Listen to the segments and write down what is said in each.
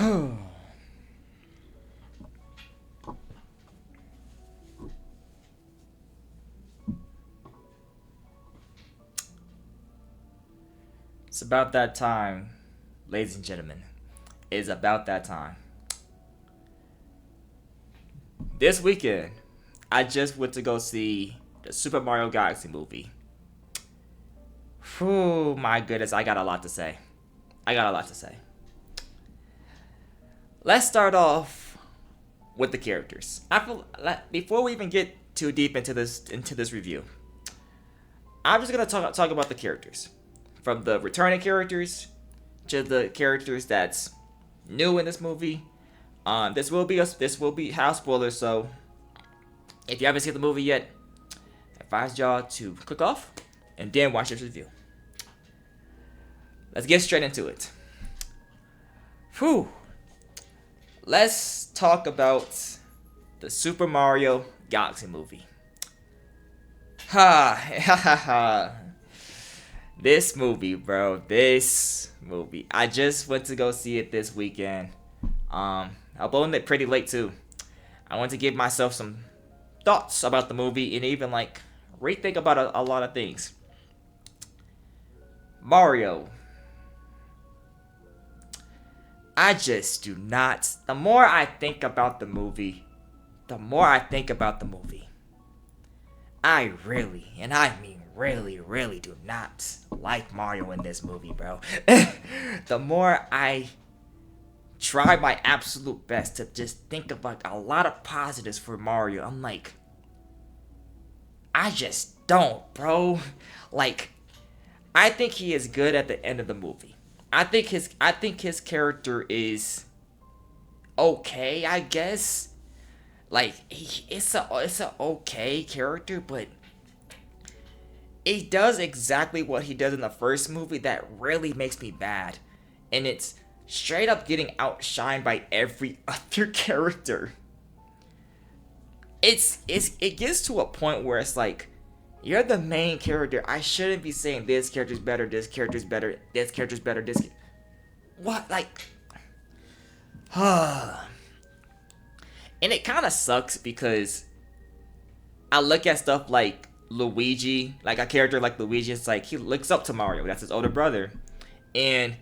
It's about that time, ladies and gentlemen. It's about that time. This weekend, I just went to go see the Super Mario Galaxy movie. Whew, my goodness, I got a lot to say. I got a lot to say. Let's start off with the characters. I feel like before we even get too deep into this review, I'm just gonna talk about the characters, from the returning characters to the characters that's new in this movie. This will be house spoilers, so if you haven't seen the movie yet, I advise y'all to click off and then watch this review. Let's get straight into it. Whew. Let's talk about the Super Mario Galaxy movie. Ha. This movie, bro. This movie. I just went to go see it this weekend. I opened it pretty late too. I want to give myself some thoughts about the movie and even like rethink about a lot of things. Mario. I just do not. The more I think about the movie, I really, and I mean really, really do not like Mario in this movie, bro. The more I try my absolute best to just think of like a lot of positives for Mario, I'm like, I just don't, bro. Like, I think he is good at the end of the movie. I think his character is okay, I guess. Like, it's a okay character, but it does exactly what he does in the first movie that really makes me mad, and it's straight up getting outshined by every other character. It gets to a point where it's like, you're the main character. I shouldn't be saying this character's better, this character's better, this character's better, this. What? Like. And it kind of sucks because I look at stuff like Luigi, like a character like Luigi, it's like he looks up to Mario. That's his older brother. And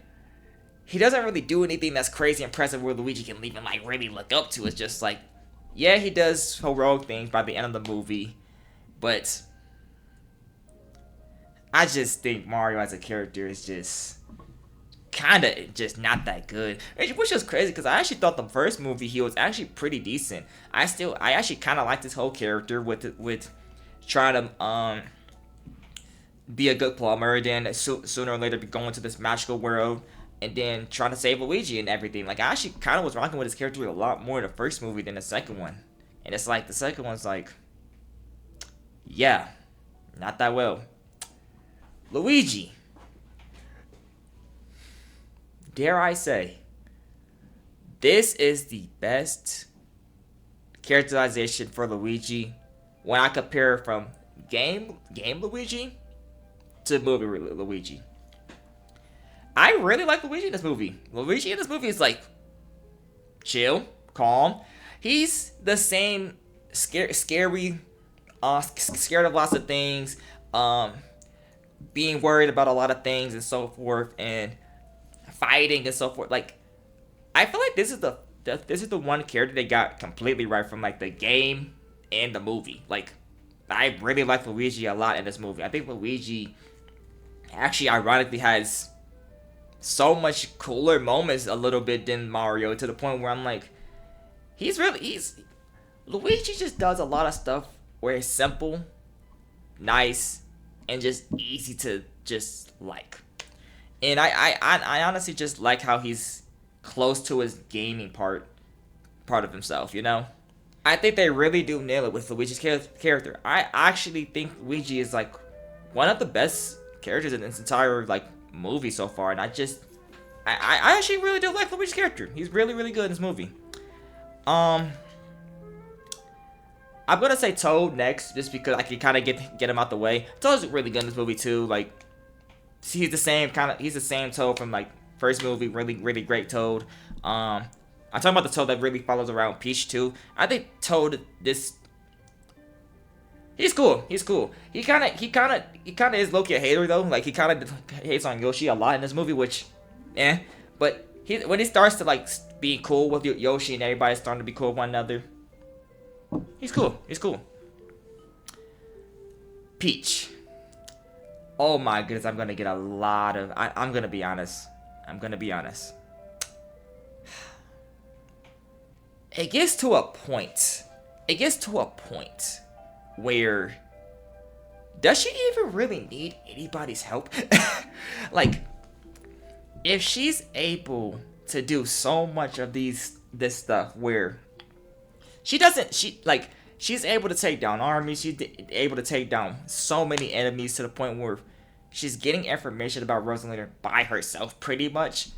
he doesn't really do anything that's crazy impressive where Luigi can even like really look up to. It's just like, yeah, he does heroic things by the end of the movie, but I just think Mario as a character is just kind of just not that good, which is crazy because I actually thought the first movie he was actually pretty decent. I actually kind of liked his whole character with trying to be a good plumber, then sooner or later be going to this magical world, and then trying to save Luigi and everything. Like, I actually kind of was rocking with his character a lot more in the first movie than the second one, and it's like the second one's like, yeah, not that well. Luigi, dare I say, this is the best characterization for Luigi when I compare from game Luigi to movie Luigi. I really like Luigi in this movie. Luigi in this movie is like chill, calm. He's the same scary, scared of lots of things, being worried about a lot of things and so forth, and fighting and so forth. Like, I feel like this is the one character they got completely right from like the game and the movie. Like, I really like Luigi a lot in this movie. I think Luigi actually ironically has so much cooler moments a little bit than Mario, to the point where I'm like, Luigi just does a lot of stuff where it's simple, nice, and just easy to just like. And I honestly just like how he's close to his gaming part of himself, you know? I think they really do nail it with Luigi's character. I actually think Luigi is like one of the best characters in this entire like movie so far, and I actually really do like Luigi's character. He's really, really good in this movie. I'm gonna say Toad next, just because I can kind of get him out the way. Toad's really good in this movie too. Like, he's the same Toad from like first movie. Really, really great Toad. I'm talking about the Toad that really follows around Peach too. I think Toad this. He's cool. He's cool. He kind of is low-key a hater though. Like he kind of hates on Yoshi a lot in this movie, which, eh. But when he starts to like be cool with Yoshi and everybody starting to be cool with one another, he's cool. He's cool. Peach. Oh my goodness, I'm gonna get a lot of. I'm gonna be honest. I'm gonna be honest. It gets to a point. It gets to a point where does she even really need anybody's help? Like, if she's able to do so much of this stuff where she's able to take down armies, she's able to take down so many enemies to the point where she's getting information about Rosalina by herself, pretty much.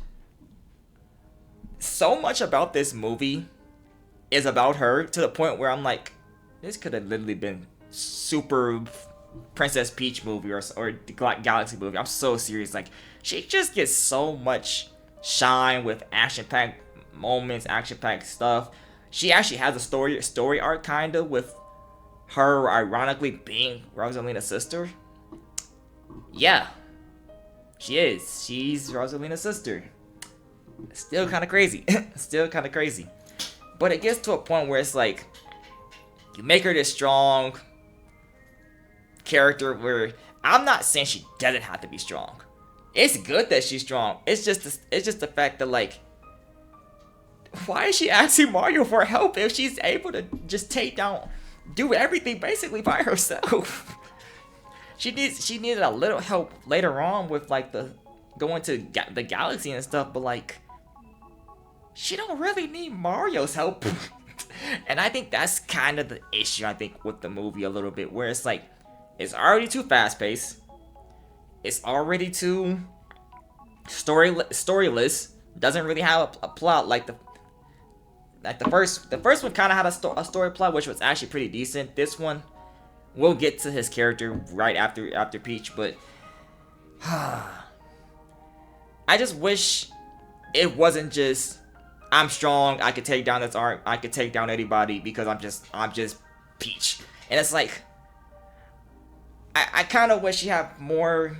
So much about this movie is about her to the point where I'm like, this could have literally been Super Princess Peach movie or Galaxy movie. I'm so serious. Like, she just gets so much shine with action-packed moments, action-packed stuff. She actually has a story arc kinda with her ironically being Rosalina's sister. Yeah, she is. She's Rosalina's sister. Still kind of crazy. Still kind of crazy. But it gets to a point where it's like, you make her this strong character where I'm not saying she doesn't have to be strong. It's good that she's strong. It's just the fact that, like, why is she asking Mario for help if she's able to just do everything basically by herself? She needed a little help later on with like the going to the galaxy and stuff, but like, she don't really need Mario's help. And I think that's kind of the issue, I think, with the movie a little bit, where it's like, it's already too fast-paced. It's already too storyless. Doesn't really have a plot like the first one kind of had a story plot, which was actually pretty decent. This one, we'll get to his character right after Peach, but I just wish it wasn't just, I'm strong, I could take down this art, I could take down anybody because I'm just Peach. And it's like, I kind of wish she had more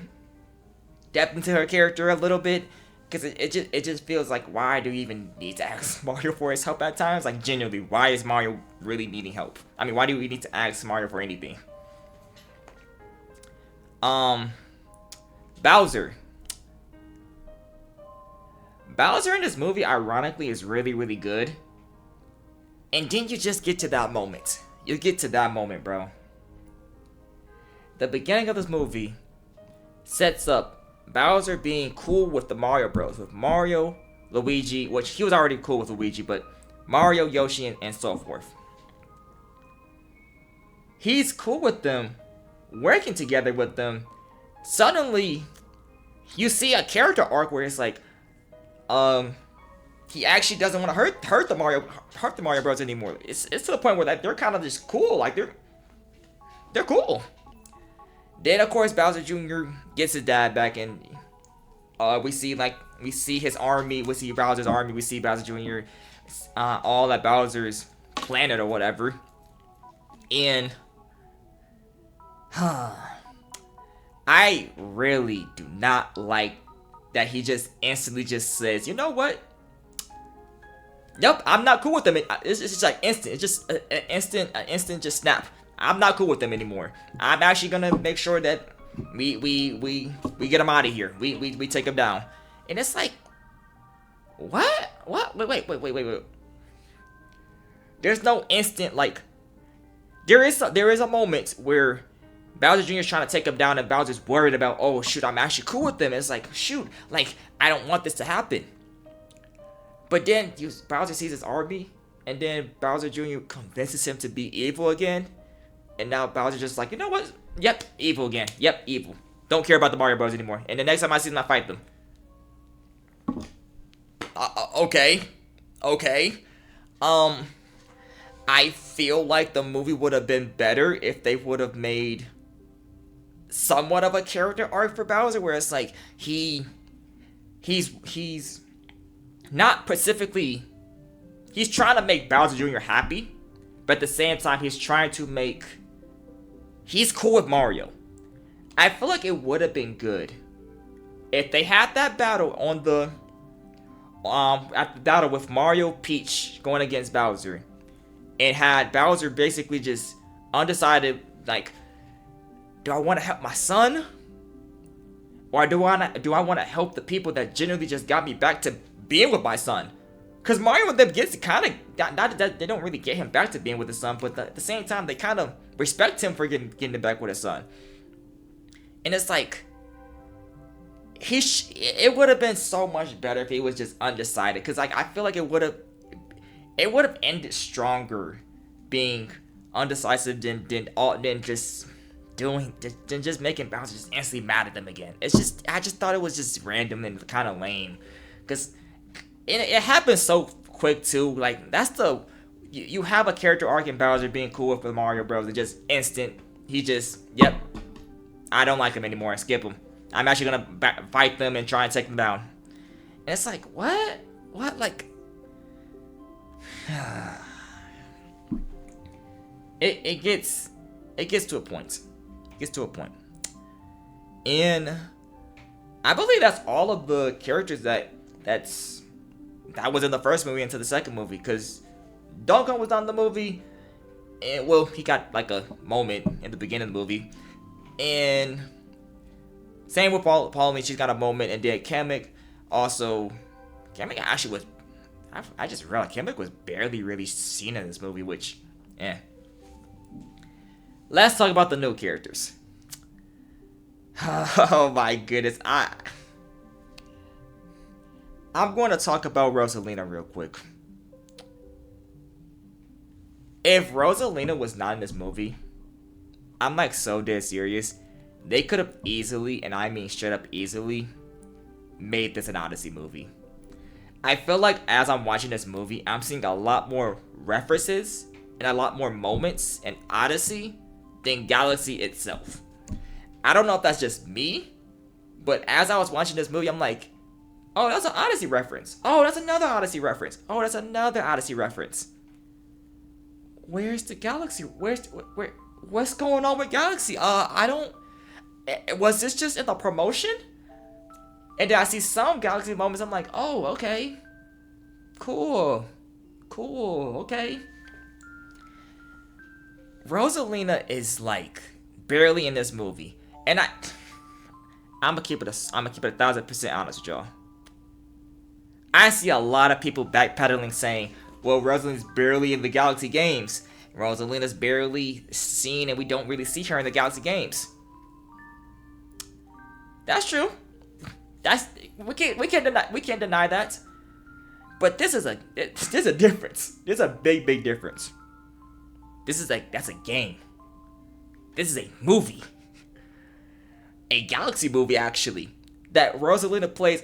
depth into her character a little bit, because it just feels like, why do you even need to ask Mario for his help at times? Like, genuinely, why is Mario really needing help? I mean, why do we need to ask Mario for anything? Bowser. Bowser in this movie, ironically, is really, really good. And then you just get to that moment. You get to that moment, bro. The beginning of this movie sets up Bowser being cool with the Mario Bros. With Mario, Luigi, which he was already cool with Luigi, but Mario, Yoshi, and so forth. He's cool with them, working together with them. Suddenly, you see a character arc where it's like, he actually doesn't want to hurt the Mario Bros. Anymore. It's to the point where they're kind of just cool, like they're cool. Then of course Bowser Jr. gets his dad back, and we see his army, we see Bowser's army, we see Bowser Jr. All at Bowser's planet or whatever, and I really do not like that he just instantly just says, you know what? Nope, I'm not cool with them. It's just like instant. It's just an instant just snap. I'm not cool with them anymore. I'm actually gonna make sure that we get them out of here. We take them down. And it's like, what? Wait. There's no instant, like, there is a moment where Bowser Jr. is trying to take him down, and Bowser's worried about, oh shoot, I'm actually cool with them. It's like, shoot, like, I don't want this to happen. But then Bowser sees his army, and then Bowser Jr. convinces him to be evil again. And now Bowser's just like, you know what? Yep, evil again. Yep, evil. Don't care about the Mario Bros. Anymore. And the next time I see them, I fight them. Okay. I feel like the movie would have been better if they would have made somewhat of a character arc for Bowser, where it's like he's not specifically, he's trying to make Bowser Jr. happy, but at the same time, he's trying to make, he's cool with Mario. I feel like it would have been good if they had that battle on the, at the battle with Mario Peach going against Bowser, and had Bowser basically just undecided, like, do I want to help my son? Or do I want to help the people that genuinely just got me back to being with my son? Because Mario and them gets kind of, not that they don't really get him back to being with his son, but at the same time, they kind of respect him for getting him back with his son. And it's like, it would have been so much better if he was just undecided. Because like, I feel like it would have ended stronger being undecisive than just making Bowser just instantly mad at them again. I just thought it was just random and kind of lame, because it happens so quick too. Like, that's you have a character arc in Bowser being cool with Mario Bros. And just instant, he just, yep, I don't like him anymore and skip him. I'm actually gonna fight them and try and take them down. And it's like, what like. It gets to a point. It gets to a point. And I believe that's all of the characters that was in the first movie into the second movie. Because Donkey Kong was not in the movie. And, well, he got like a moment in the beginning of the movie. And same with Pauline, she's got a moment. And then Kamek also. Kamek actually was. I just realized Kamek was barely really seen in this movie, which, Let's talk about the new characters. Oh my goodness, I'm going to talk about Rosalina real quick. If Rosalina was not in this movie, I'm like so dead serious. They could have easily, and I mean straight up easily, made this an Odyssey movie. I feel like as I'm watching this movie, I'm seeing a lot more references and a lot more moments in Odyssey than Galaxy itself. I don't know if that's just me, but as I was watching this movie, I'm like, oh, that's an Odyssey reference. Oh, that's another Odyssey reference. Oh, that's another Odyssey reference. Where's the Galaxy? What's going on with Galaxy? I don't. Was this just in the promotion? And then I see some Galaxy moments. I'm like, oh, okay, cool, okay. Rosalina is like barely in this movie, and I'm gonna keep it 1,000% honest with y'all. I see a lot of people backpedaling saying, well, Rosalina's barely in the Galaxy games. Rosalina's barely seen, and we don't really see her in the Galaxy games. That's true. We can't deny that. But there's a difference. There's a big difference. That's a game. This is a movie. A Galaxy movie, actually, that Rosalina plays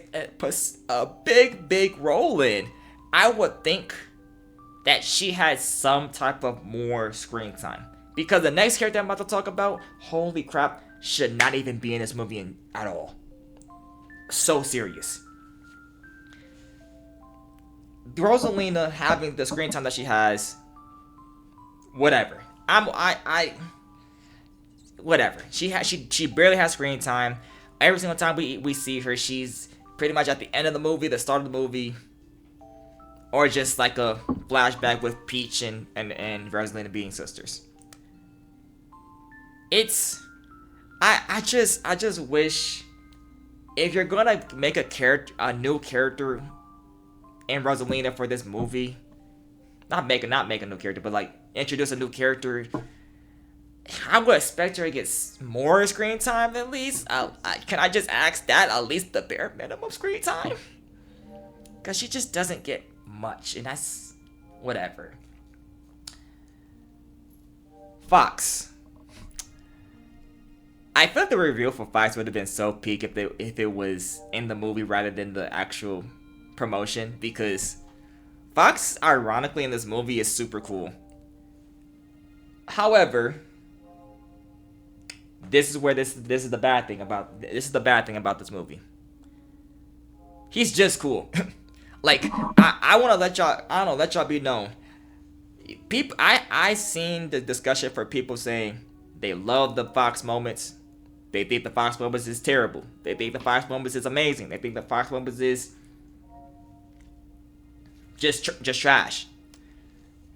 a big role in. I would think that she has some type of more screen time, because the next character I'm about to talk about, holy crap, should not even be in this movie at all. So serious. Rosalina having the screen time that she has, whatever. Whatever. She barely has screen time. Every single time we see her, she's pretty much at the end of the movie, the start of the movie, or just like a flashback with Peach and Rosalina being sisters. I just wish, if you're gonna make a new character in Rosalina for this movie, not make a new character, but like introduce a new character, I would expect her to get more screen time at least. Can I just ask that, at least the bare minimum screen time? Because she just doesn't get much, and that's whatever. Fox. I feel like the reveal for Fox would have been so peak if it was in the movie rather than the actual promotion, because Fox, ironically, in this movie is super cool. However, this is the bad thing about this movie. He's just cool. Like I want to let y'all, I don't know, let y'all be known. People, I seen the discussion for people saying they love the Fox moments. They think the Fox moments is terrible. They think the Fox moments is amazing. They think the Fox moments is just trash.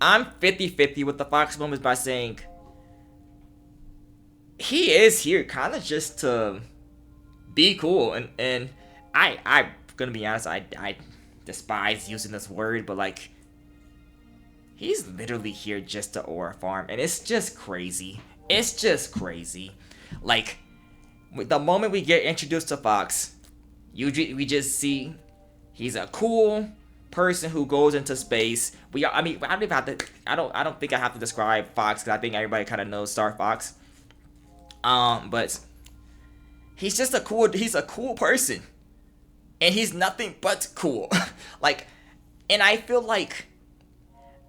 I'm 50-50 with the Fox moments by saying he is here kind of just to be cool, and I'm gonna be honest, I despise using this word, but like he's literally here just to aura farm, and it's just crazy. It's just crazy. Like the moment we get introduced to Fox, we just see he's a cool person who goes into space. I mean, I don't even have to. I don't think I have to describe Fox because I think everybody kind of knows Star Fox. But he's just he's a cool person, and he's nothing but cool. Like, and I feel like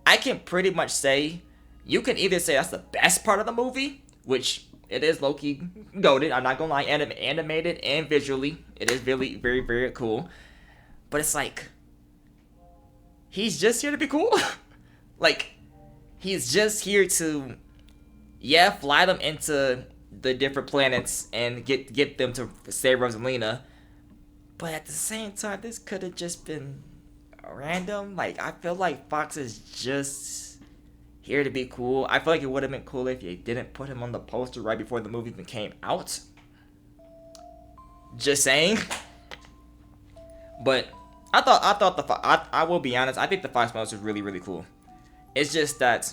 I can pretty much say you can either say that's the best part of the movie, which it is low-key goated. I'm not gonna lie, animated and visually, it is really very very cool. But it's like he's just here to be cool. Like he's just here to fly them into the different planets and get them to save Rosalina. But at the same time, this could have just been random. Like I feel like Fox is just here to be cool. I feel like it would have been cool if you didn't put him on the poster right before the movie even came out. Just saying. But I will be honest, I think the Fox Mouse was really really cool. It's just that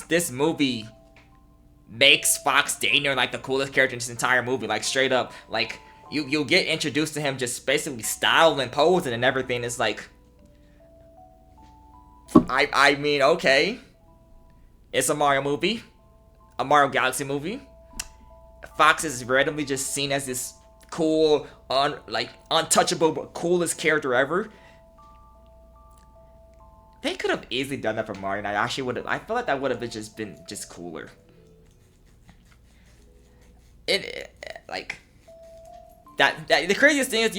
this movie makes Fox Daniel like the coolest character in this entire movie. Like straight up, like you'll get introduced to him just basically styling and posing and everything. It's like I mean, okay, it's a Mario movie, a Mario Galaxy movie. Fox is randomly just seen as this cool, untouchable, but coolest character ever. They could have easily done that for Mario, and I actually would have. I feel like that would have been just cooler. Like that. The craziest thing is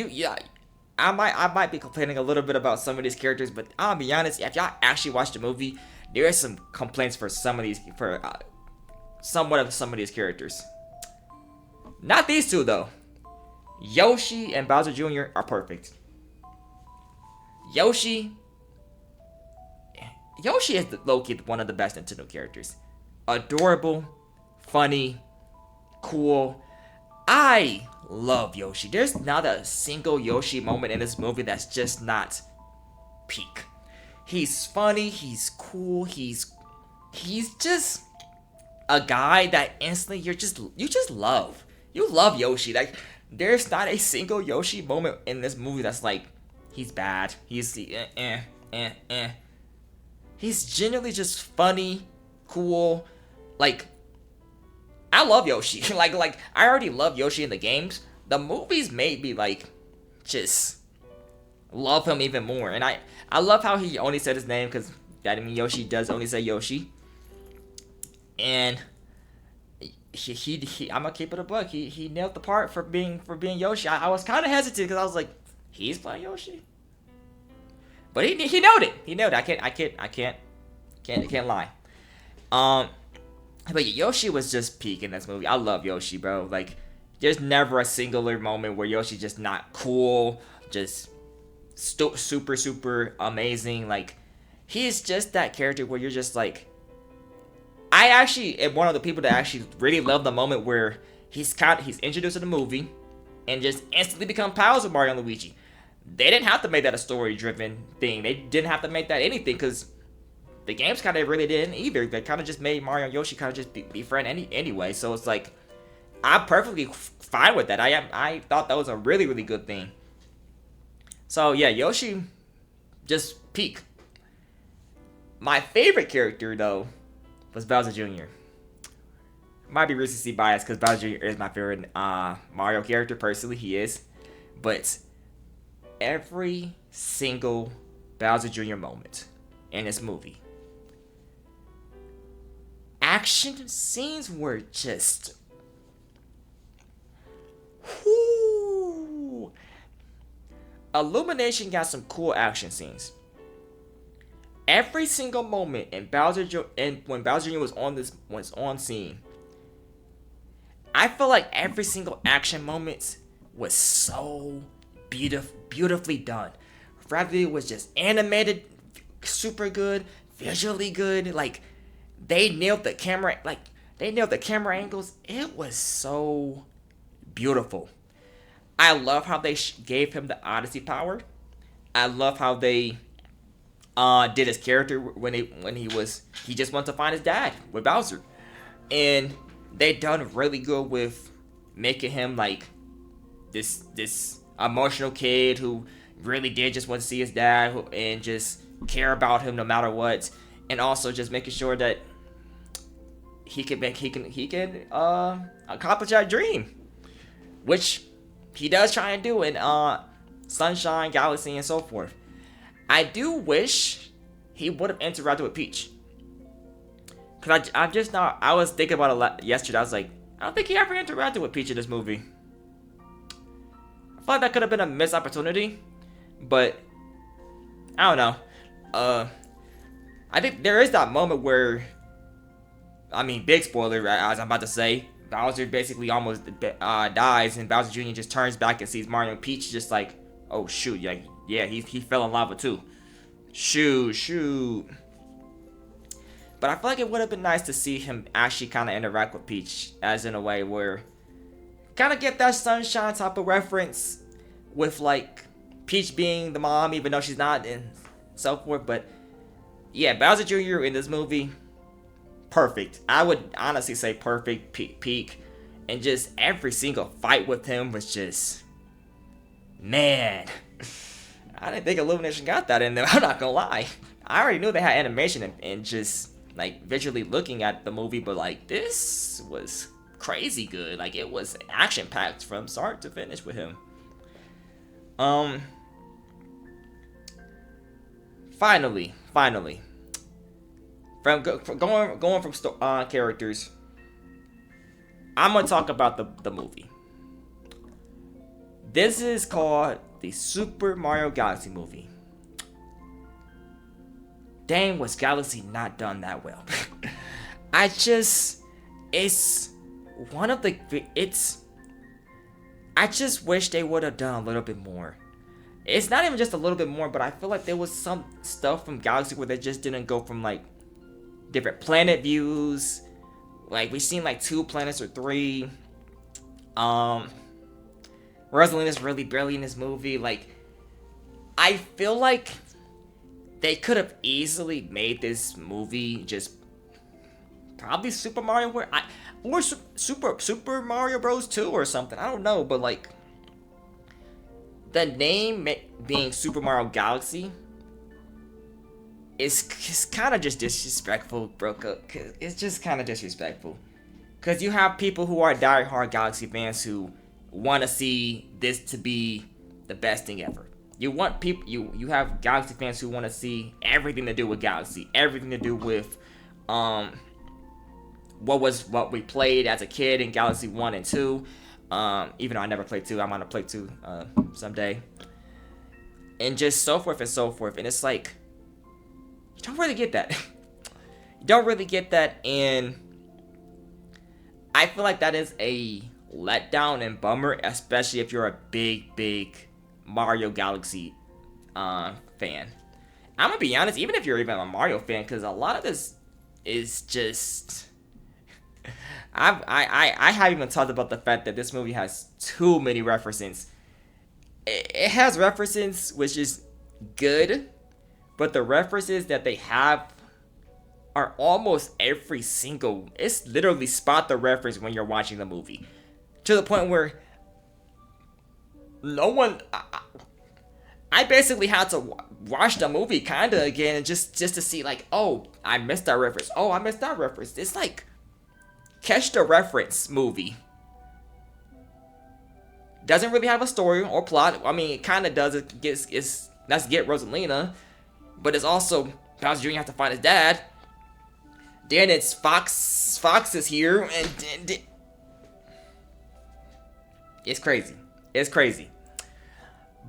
I might be complaining a little bit about some of these characters, but I'll be honest. If y'all actually watch the movie, there are some complaints for some of these somewhat of some of these characters. Not these two though. Yoshi and Bowser Jr. are perfect. Yoshi is low-key one of the best Nintendo characters. Adorable, funny, cool. I love Yoshi. There's not a single Yoshi moment in this movie that's just not peak. He's funny, he's cool, he's just a guy that instantly you just love. You love Yoshi. Like there's not a single Yoshi moment in this movie that's like he's bad. He's He's genuinely just funny, cool. Like I love Yoshi. like I already love Yoshi in the games. The movies made me like just love him even more. And I love how he only said his name because that means Yoshi does only say Yoshi. And he I'm gonna keep it a buck. He nailed the part for being Yoshi. I was kind of hesitant because I was like, he's playing Yoshi. But he nailed it. He nailed it. I can't lie. But Yoshi was just peak in this movie. I love Yoshi, bro. Like, there's never a singular moment where Yoshi's just not cool, just super amazing. Like, he's just that character where you're just like, I actually am one of the people that actually really love the moment where he's introduced in the movie and just instantly become pals with Mario and Luigi. They didn't have to make that a story-driven thing. They didn't have to make that anything because the games kind of really didn't either. They kind of just made Mario and Yoshi kind of just be friend anyway. So it's like, I'm perfectly fine with that. I thought that was a really, really good thing. So yeah, Yoshi, just peak. My favorite character though was Bowser Jr. Might be recency bias because Bowser Jr. is my favorite Mario character. Personally, he is. But every single Bowser Jr. moment in this movie, action scenes were just Illumination got some cool action scenes. Every single moment in when Bowser Jr. was on scene, I feel like every single action moment was so beautifully done. Whether it was just animated, super good, visually good, like they nailed the camera, angles. It was so beautiful. I love how they gave him the Odyssey power. I love how they did his character when he just wanted to find his dad with Bowser, and they done really good with making him like this emotional kid who really did just want to see his dad and just care about him no matter what, and also just making sure that he can accomplish that dream, which he does try and do in Sunshine, Galaxy, and so forth. I do wish he would have interacted with Peach. Cause I'm just not. I was thinking about it yesterday. I was like, I don't think he ever interacted with Peach in this movie. I feel like that could have been a missed opportunity, but I don't know. I think there is that moment where, I mean, big spoiler, as I'm about to say, Bowser basically almost dies, and Bowser Jr. just turns back and sees Mario and Peach just like, oh shoot, yeah, he fell in lava too. Shoot. But I feel like it would have been nice to see him actually kind of interact with Peach, as in a way where kind of get that Sunshine type of reference with like Peach being the mom, even though she's not, and so forth. But yeah, Bowser Jr. in this movie, perfect. I would honestly say perfect peak, and just every single fight with him was just, man. I didn't think Illumination got that in there. I'm not gonna lie. I already knew they had animation and just like visually looking at the movie, but like this was crazy good. Like it was action packed from start to finish with him. Finally, from going from characters, I'm gonna talk about the movie. This is called the Super Mario Galaxy movie. Dang, was Galaxy not done that well? It's one of the, I just wish they would have done a little bit more. It's not even just a little bit more, but I feel like there was some stuff from Galaxy where they just didn't go from like different planet views. Like we've seen like 2 planets or 3. Rosalina's really barely in this movie. Like, I feel like they could have easily made this movie just probably Super Mario World, or Super Mario Bros. 2 or something. I don't know, but like the name being Super Mario Galaxy is kind of just disrespectful, bro. It's just kind of disrespectful. Because you have people who are diehard Galaxy fans who want to see this to be the best thing ever. You want people, you have Galaxy fans who want to see everything to do with Galaxy, everything to do with what we played as a kid in Galaxy 1 and 2. Even though I never played 2, I'm gonna play 2 someday. And just so forth and so forth. And it's like, you don't really get that. You don't really get that, and I feel like that is a letdown and bummer, especially if you're a big Mario Galaxy fan. I'm gonna be honest, even if you're even a Mario fan, because a lot of this is just, I haven't even talked about the fact that this movie has too many references. It has references, which is good, but the references that they have are almost every single, it's literally spot the reference when you're watching the movie, to the point where no one, I basically had to watch the movie kind of again, and just to see like, oh, I missed that reference. Oh, I missed that reference. It's like catch the reference movie. Doesn't really have a story or plot. I mean, it kind of does. Let's get Rosalina, but it's also Bowser Jr. has to find his dad. Then it's Fox is here, and it's crazy. It's crazy.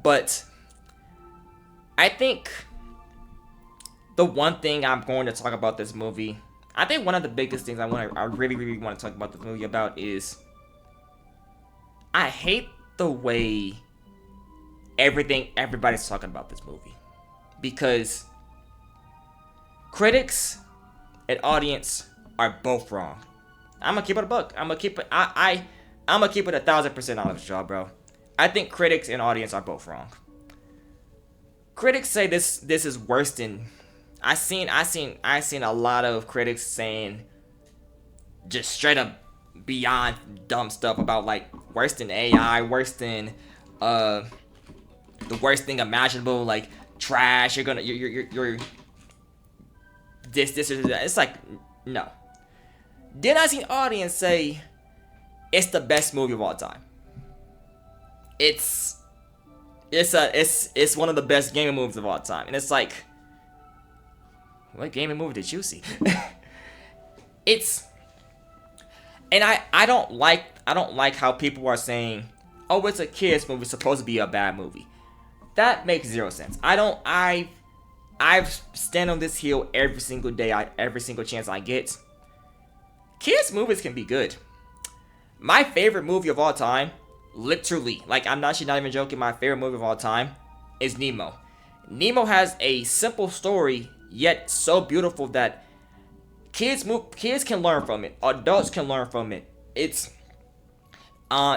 But I think the one thing I'm going to talk about this movie, I think one of the biggest things I really, really want to talk about this movie about is I hate the way everybody's talking about this movie, because critics and audience are both wrong. I'm gonna keep it a buck. I'm gonna keep it. I'm gonna keep it 1,000% honest, y'all, bro. I think critics and audience are both wrong. Critics say this is worse than. I seen a lot of critics saying just straight up beyond dumb stuff about like worse than AI, worse than the worst thing imaginable, like trash. You're this or that. It's like, no. Then I seen audience say it's the best movie of all time. It's one of the best gaming movies of all time, and it's like, what gaming movie did you see? And I don't like how people are saying, oh, it's a kids movie, it's supposed to be a bad movie. That makes zero sense. I stand on this hill every single day, every single chance I get. Kids movies can be good. My favorite movie of all time, literally, like I'm actually not even joking, my favorite movie of all time is Nemo. Nemo has a simple story, yet so beautiful that kids can learn from it. Adults can learn from it. It's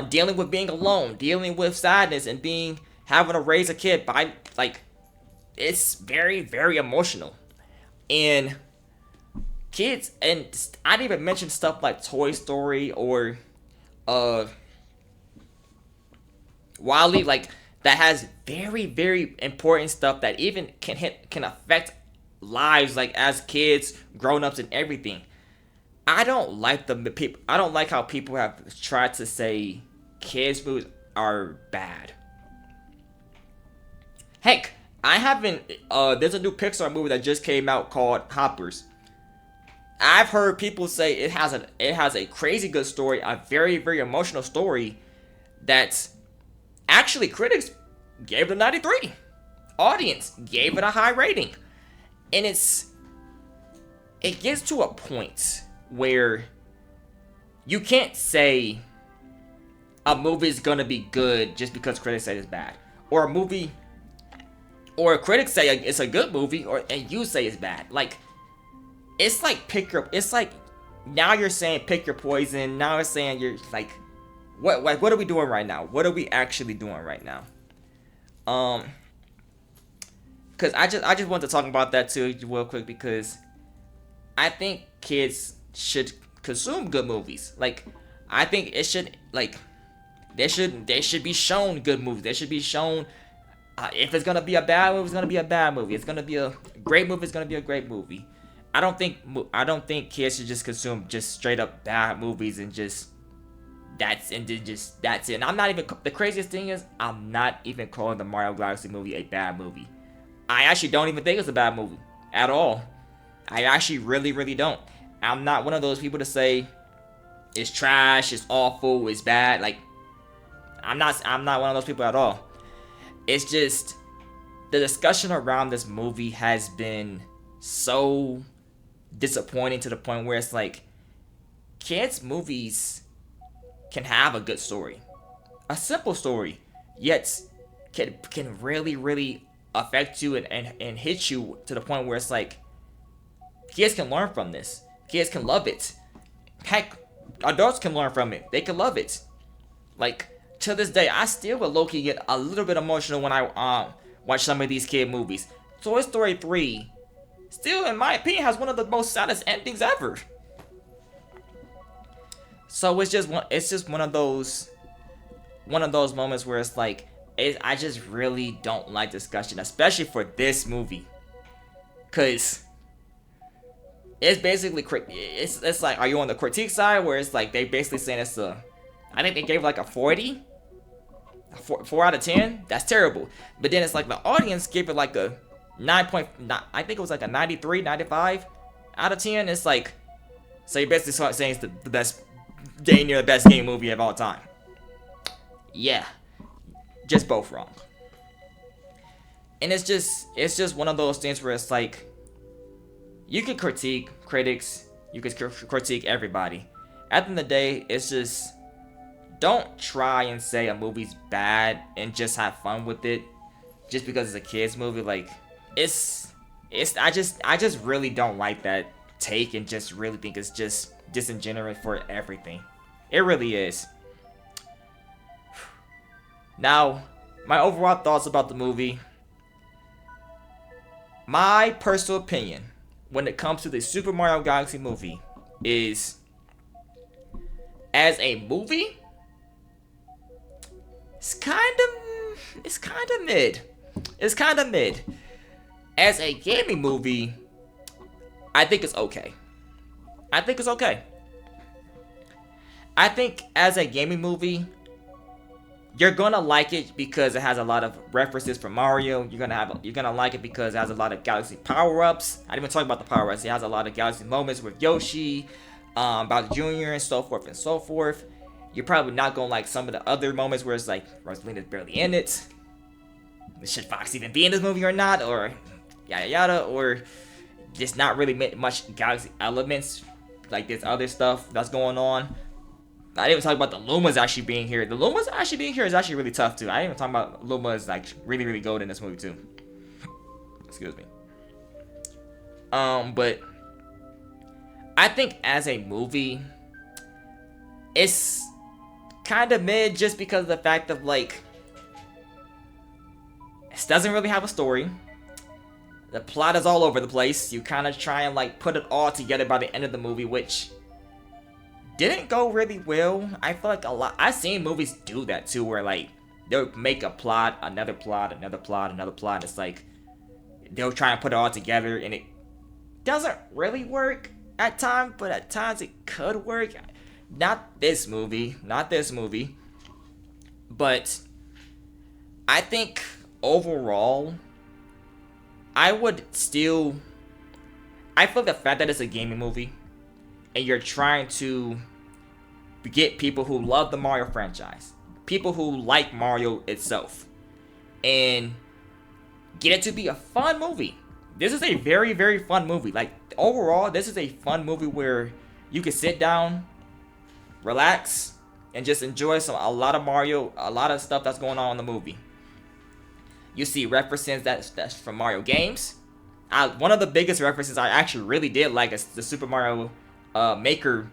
dealing with being alone, dealing with sadness, and having to raise a kid by like, it's very, very emotional. And kids, and I didn't even mention stuff like Toy Story or WALL-E, like that has very, very important stuff that even can affect lives, like as kids, grown-ups, and everything. I don't like how people have tried to say kids movies are bad. Heck, I haven't. There's a new Pixar movie that just came out called Hoppers. I've heard people say it has a crazy good story, a very, very emotional story that actually critics gave it a 93. Audience gave it a high rating. And it gets to a point where you can't say a movie is gonna be good just because critics say it's bad, or critics say it's a good movie, and you say it's bad. Like, it's like now you're saying pick your poison. Now it's saying you're like, what are we doing right now? What are we actually doing right now? Because I just want to talk about that too real quick, because I think kids should consume good movies. Like, I think it should, like, they should be shown good movies. They should be shown, if it's gonna be a bad movie, it's gonna be a bad movie. It's gonna be a great movie, it's gonna be a great movie. I don't think kids should just consume just straight up bad movies and just that's it. And I'm not even, the craziest thing is, I'm not even calling the Mario Galaxy movie a bad movie. I actually don't even think it's a bad movie at all. I actually really, really don't. I'm not one of those people to say it's trash, it's awful, it's bad. Like, I'm not one of those people at all. It's just the discussion around this movie has been so disappointing to the point where it's like, kids movies can have a good story, a simple story, yet can really, really affect you and hit you to the point where it's like, kids can learn from this. Kids can love it. Heck, adults can learn from it. They can love it. Like, to this day, I still would low-key get a little bit emotional when I watch some of these kid movies. Toy Story 3 still, in my opinion, has one of the most saddest endings ever. So it's just one of those moments where it's like, I just really don't like discussion, especially for this movie, cause it's basically it's like, are you on the critique side where it's like they basically saying I think they gave like a 40, 4 out of 10. That's terrible. But then it's like the audience gave it like a 9.9. I think it was like a 93, 95 out of 10. It's like, so you basically start saying it's the best, dang near the best game movie of all time. Yeah. Just both wrong. And it's just one of those things where it's like, you can critique critics, you can critique everybody. At the end of the day, it's just, don't try and say a movie's bad and just have fun with it just because it's a kids movie. Like, I just really don't like that take, and just really think it's just disingenuous for everything. It really is. Now, my overall thoughts about the movie. My personal opinion when it comes to the Super Mario Galaxy movie is, as a movie, it's kind of mid. It's kind of mid. As a gaming movie, I think it's okay. I think it's okay. I think as a gaming movie, you're gonna like it because it has a lot of references from Mario. You're gonna like it because it has a lot of Galaxy power-ups. I didn't even talk about the power-ups. It has a lot of Galaxy moments with Yoshi, Bowser Jr., and so forth and so forth. You're probably not gonna like some of the other moments where it's like Rosalina's barely in it. Should Fox even be in this movie or not? Or yada yada. Or just not really much Galaxy elements like this other stuff that's going on. I didn't even talk about the Lumas actually being here. The Lumas actually being here is actually really tough too. I didn't even talk about Lumas like really, really good in this movie too. Excuse me. But I think as a movie, it's kind of mid just because of the fact of like, it doesn't really have a story. The plot is all over the place. You kind of try and like put it all together by the end of the movie, which didn't go really well. I feel like I've seen movies do that too, where like they'll make a plot, another plot, another plot, another plot. And it's like they'll try and put it all together, and it doesn't really work at times, but at times it could work. Not this movie, but I think overall, I feel the fact that it's a gaming movie, and you're trying to get people who love the Mario franchise, people who like Mario itself, and get it to be a fun movie. This is a very, very fun movie. Like, overall, this is a fun movie where you can sit down, relax, and just enjoy a lot of Mario, a lot of stuff that's going on in the movie. You see references that's from Mario games. One of the biggest references I actually really did like is the Super Mario Maker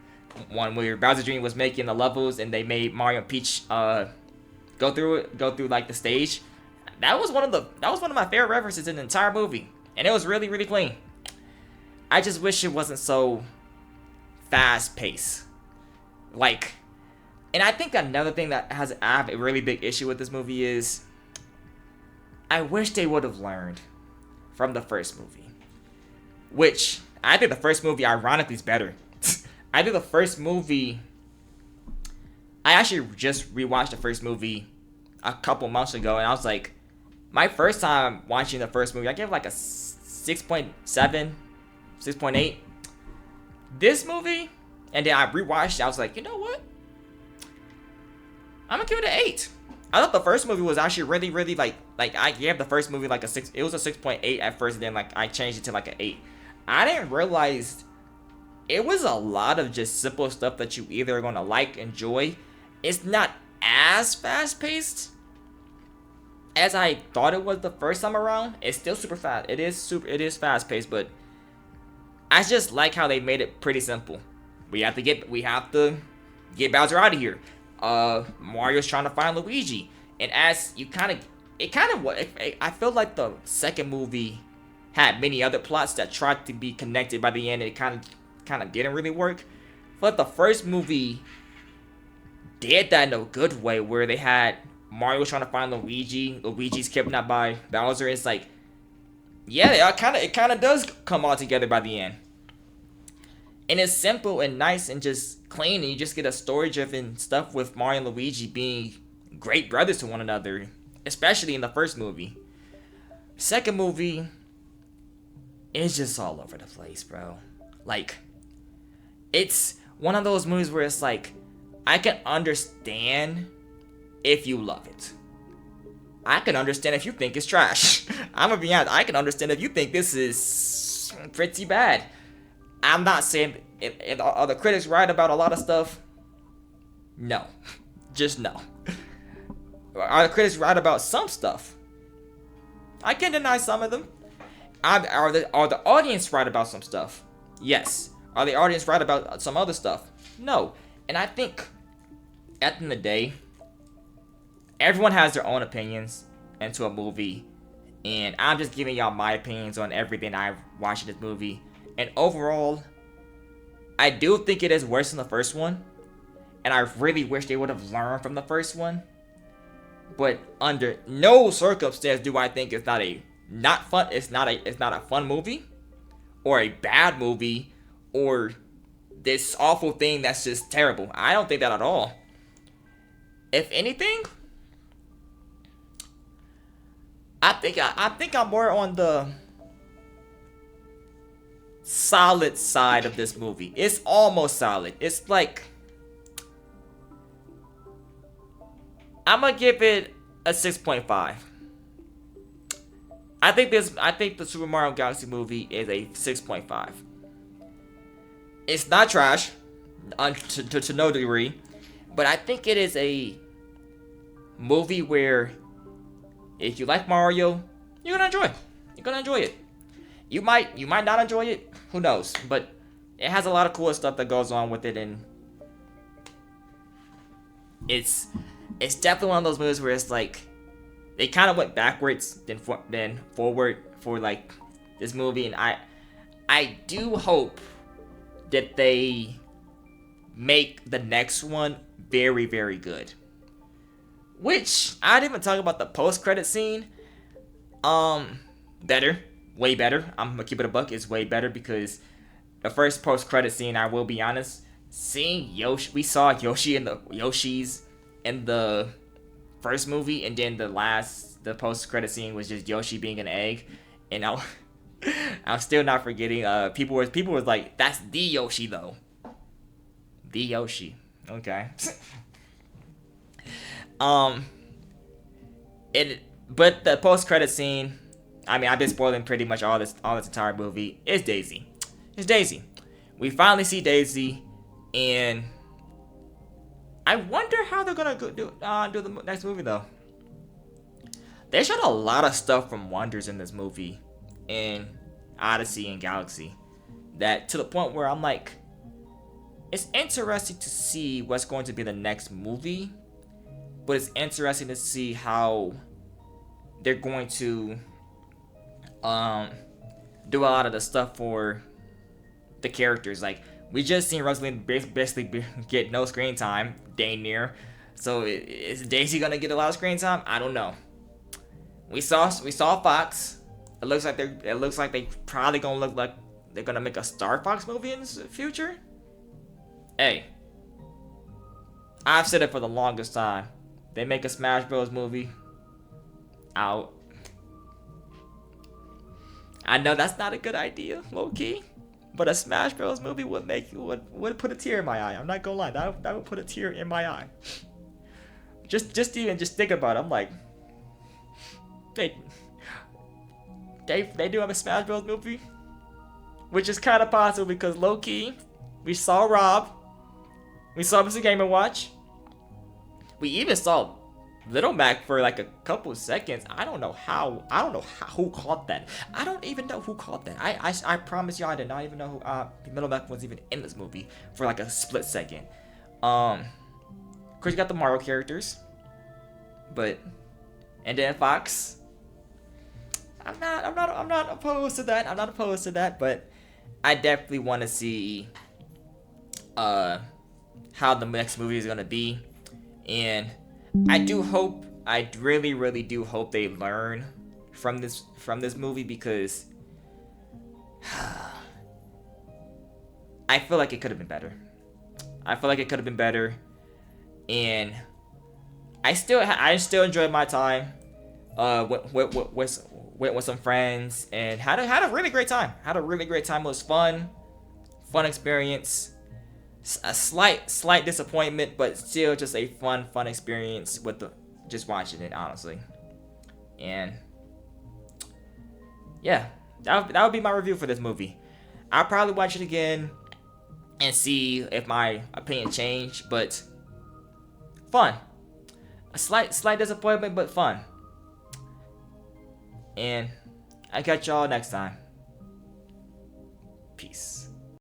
one, where Bowser Jr. was making the levels and they made Mario and Peach go through like the stage. That was one of my favorite references in the entire movie, and it was really, really clean. I just wish it wasn't so fast paced. Like, and I think another thing that I have a really big issue with this movie is, I wish they would have learned from the first movie, which I think the first movie ironically is better. I think the first movie, I actually just rewatched the first movie a couple months ago, and I was like, my first time watching the first movie, I gave it like a 6.7, 6.8. This movie, and then I rewatched it, I was like, you know what? I'm gonna give it an 8. I thought the first movie was actually really, really like I gave the first movie like a 6. It was a 6.8 at first, and then like I changed it to like an 8. I didn't realize it was a lot of just simple stuff that you either are gonna like, enjoy. It's not as fast paced as I thought it was the first time around. It's still super fast. It is fast paced, but I just like how they made it pretty simple. We have to get Bowser out of here. Mario's trying to find Luigi, and as you I feel like the second movie had many other plots that tried to be connected by the end, and it kind of didn't really work. But the first movie did that in a good way, where they had Mario trying to find Luigi's kidnapped by Bowser. It's like, yeah, it kind of does come all together by the end. And it's simple and nice and just clean, and you just get a story-driven stuff with Mario and Luigi being great brothers to one another, especially in the first movie. Second movie, it's just all over the place, bro. Like, it's one of those movies where it's like, I can understand if you love it. I can understand if you think it's trash. I'm gonna be honest. I can understand if you think this is pretty bad. I'm not saying are the critics right about a lot of stuff. No, just no. Are the critics right about some stuff? I can't deny some of them. Are the audience right about some stuff? Yes. Are the audience right about some other stuff? No. And I think at the end of the day, everyone has their own opinions into a movie, and I'm just giving y'all my opinions on everything I've watched in this movie. And overall, I do think it is worse than the first one, and I really wish they would have learned from the first one. But under no circumstance do I think it's not fun. It's not a fun movie, or a bad movie, or this awful thing that's just terrible. I don't think that at all. If anything, I think I'm more on the solid side of this movie. It's almost solid. It's like I'm gonna give it a 6.5. I think the Super Mario Galaxy movie is a 6.5. It's not trash, to no degree, but I think it is a movie where if you like Mario, you're gonna enjoy. You're gonna enjoy it. You might not enjoy it. Who knows? But it has a lot of cool stuff that goes on with it, and it's definitely one of those movies where it's like they kind of went backwards then forward for like this movie, and I do hope that they make the next one very, very good. Which I didn't even talk about the post-credit scene. Better, way better. I'm gonna keep it a buck. It's way better because the first post-credit scene, I will be honest, seeing Yoshi, we saw Yoshi's in the first movie, and then the post-credit scene was just Yoshi being an egg, and I'm still not forgetting. People were like, "That's the Yoshi though." The Yoshi, okay. But the post-credit scene, I mean, I've been spoiling pretty much all this entire movie. It's Daisy. It's Daisy. We finally see Daisy, and I wonder how they're gonna do the next movie though. They showed a lot of stuff from Wonders in this movie, in Odyssey and Galaxy, that to the point where I'm like, it's interesting to see what's going to be the next movie, but it's interesting to see how they're going to do a lot of the stuff for the characters. Like, we just seen Rosalind basically get no screen time, dang near. So is Daisy gonna get a lot of screen time? I don't know. We saw Fox. It looks like they probably gonna look like they're gonna make a Star Fox movie in the future. Hey, I've said it for the longest time. They make a Smash Bros. Movie. Out. I know that's not a good idea, low key, but a Smash Bros. Movie would put a tear in my eye. I'm not gonna lie, that would put a tear in my eye. Just think about it. I'm like, they do have a Smash Bros. Movie, which is kind of possible because low key, we saw Rob, we saw Mr. Game & Watch, we even saw Little Mac for like a couple seconds. I don't know who caught that. I don't even know who caught that. I promise y'all I did not even know who Little Mac was even in this movie for like a split second. Of course you got the Mario characters, but and then Fox. I'm not opposed to that. I'm not opposed to that, but I definitely want to see how the next movie is gonna be, and I really, really do hope they learn from this movie, because I feel like it could have been better. And I still enjoyed my time with some friends, and had a really great time. It was fun experience. A slight disappointment, but still just a fun experience with just watching it, honestly. And yeah, that would be my review for this movie. I'll probably watch it again and see if my opinion changed, but fun. A slight disappointment, but fun. And I catch y'all next time. Peace.